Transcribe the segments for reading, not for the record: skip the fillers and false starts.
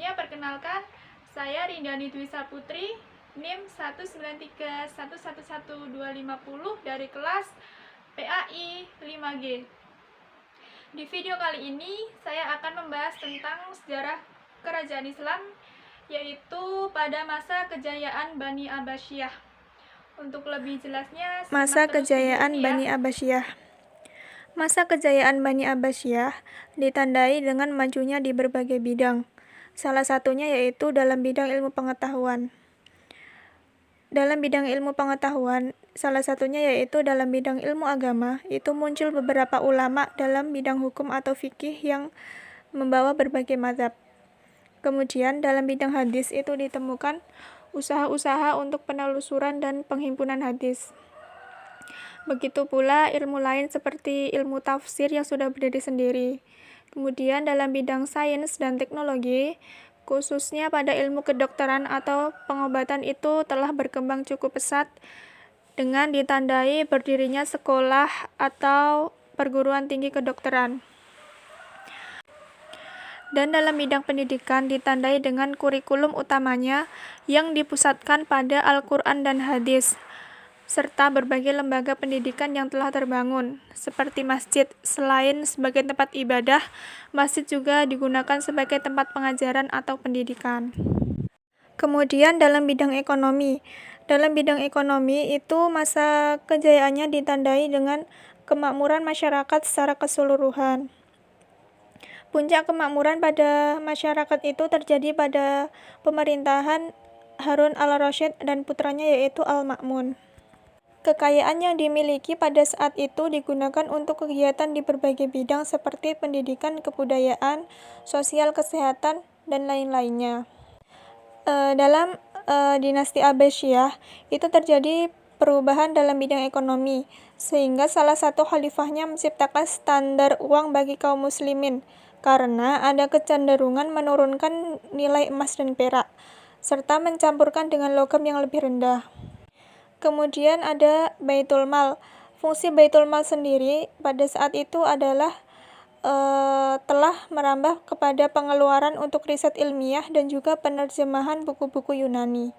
Sebelumnya perkenalkan, saya Rindani Dwi Saputri, NIM 193111250 dari kelas PAI 5G. Di video kali ini saya akan membahas tentang sejarah kerajaan Islam, yaitu pada masa kejayaan Bani Abbasiyah. Untuk lebih jelasnya, Masa kejayaan Bani Abbasiyah. Masa kejayaan Bani Abbasiyah ditandai dengan majunya di berbagai bidang. Salah satunya yaitu dalam bidang ilmu pengetahuan. Dalam bidang ilmu pengetahuan, salah satunya yaitu dalam bidang ilmu agama, itu muncul beberapa ulama dalam bidang hukum atau fikih yang membawa berbagai mazhab. Kemudian dalam bidang hadis itu ditemukan usaha-usaha untuk penelusuran dan penghimpunan hadis. Begitu pula ilmu lain seperti ilmu tafsir yang sudah berdiri sendiri. Kemudian dalam bidang sains dan teknologi, khususnya pada ilmu kedokteran atau pengobatan itu telah berkembang cukup pesat dengan ditandai berdirinya sekolah atau perguruan tinggi kedokteran. Dan dalam bidang pendidikan ditandai dengan kurikulum utamanya yang dipusatkan pada Al-Quran dan hadis, serta berbagai lembaga pendidikan yang telah terbangun, seperti masjid. Selain sebagai tempat ibadah, masjid juga digunakan sebagai tempat pengajaran atau pendidikan. Kemudian dalam bidang ekonomi. Dalam bidang ekonomi itu masa kejayaannya ditandai dengan kemakmuran masyarakat secara keseluruhan. Puncak kemakmuran pada masyarakat itu terjadi pada pemerintahan Harun al-Rasyid dan putranya yaitu Al-Ma'mun. Kekayaan yang dimiliki pada saat itu digunakan untuk kegiatan di berbagai bidang seperti pendidikan, kebudayaan, sosial, kesehatan, dan lain-lainnya. Dalam dinasti Abbasiyah itu terjadi perubahan dalam bidang ekonomi, sehingga salah satu khalifahnya menciptakan standar uang bagi kaum muslimin, karena ada kecenderungan menurunkan nilai emas dan perak, serta mencampurkan dengan logam yang lebih rendah. Kemudian ada Baitul Mal. Fungsi Baitul Mal sendiri pada saat itu adalah telah merambah kepada pengeluaran untuk riset ilmiah dan juga penerjemahan buku-buku Yunani,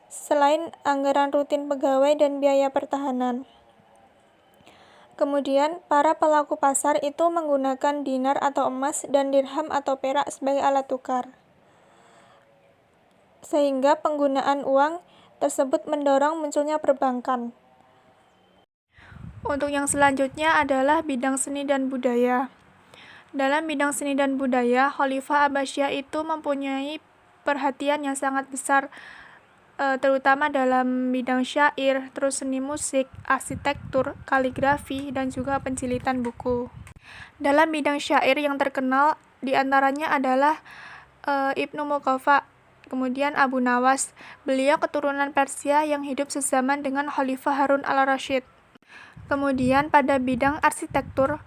selain anggaran rutin pegawai dan biaya pertahanan. Kemudian, para pelaku pasar itu menggunakan dinar atau emas dan dirham atau perak sebagai alat tukar, sehingga penggunaan uang tersebut mendorong munculnya perbankan. Untuk yang selanjutnya adalah bidang seni dan budaya. Dalam bidang seni dan budaya, Khalifah Abbasiyah itu mempunyai perhatian yang sangat besar, terutama dalam bidang syair, terus seni musik, arsitektur, kaligrafi, dan juga pencilitan buku. Dalam bidang syair yang terkenal diantaranya adalah Ibnu Muqaffa, kemudian Abu Nawas. Beliau keturunan Persia yang hidup sezaman dengan Khalifah Harun al-Rasyid. Kemudian pada bidang arsitektur,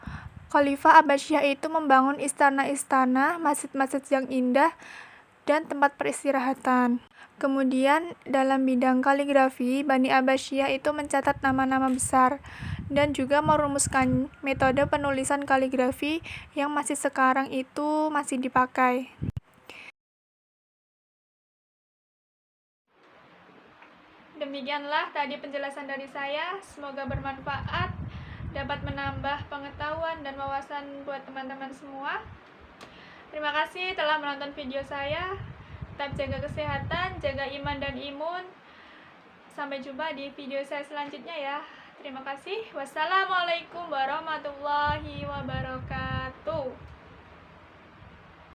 Khalifah Abbasiyah itu membangun istana-istana, masjid-masjid yang indah, dan tempat peristirahatan. Kemudian dalam bidang kaligrafi, Bani Abbasiyah itu mencatat nama-nama besar dan juga merumuskan metode penulisan kaligrafi yang masih sekarang itu masih dipakai. Demikianlah tadi penjelasan dari saya, semoga bermanfaat, dapat menambah pengetahuan dan wawasan buat teman-teman semua. Terima kasih telah menonton video saya. Tetap jaga kesehatan, jaga iman dan imun. Sampai jumpa di video saya selanjutnya ya. Terima kasih. Wassalamualaikum warahmatullahi wabarakatuh.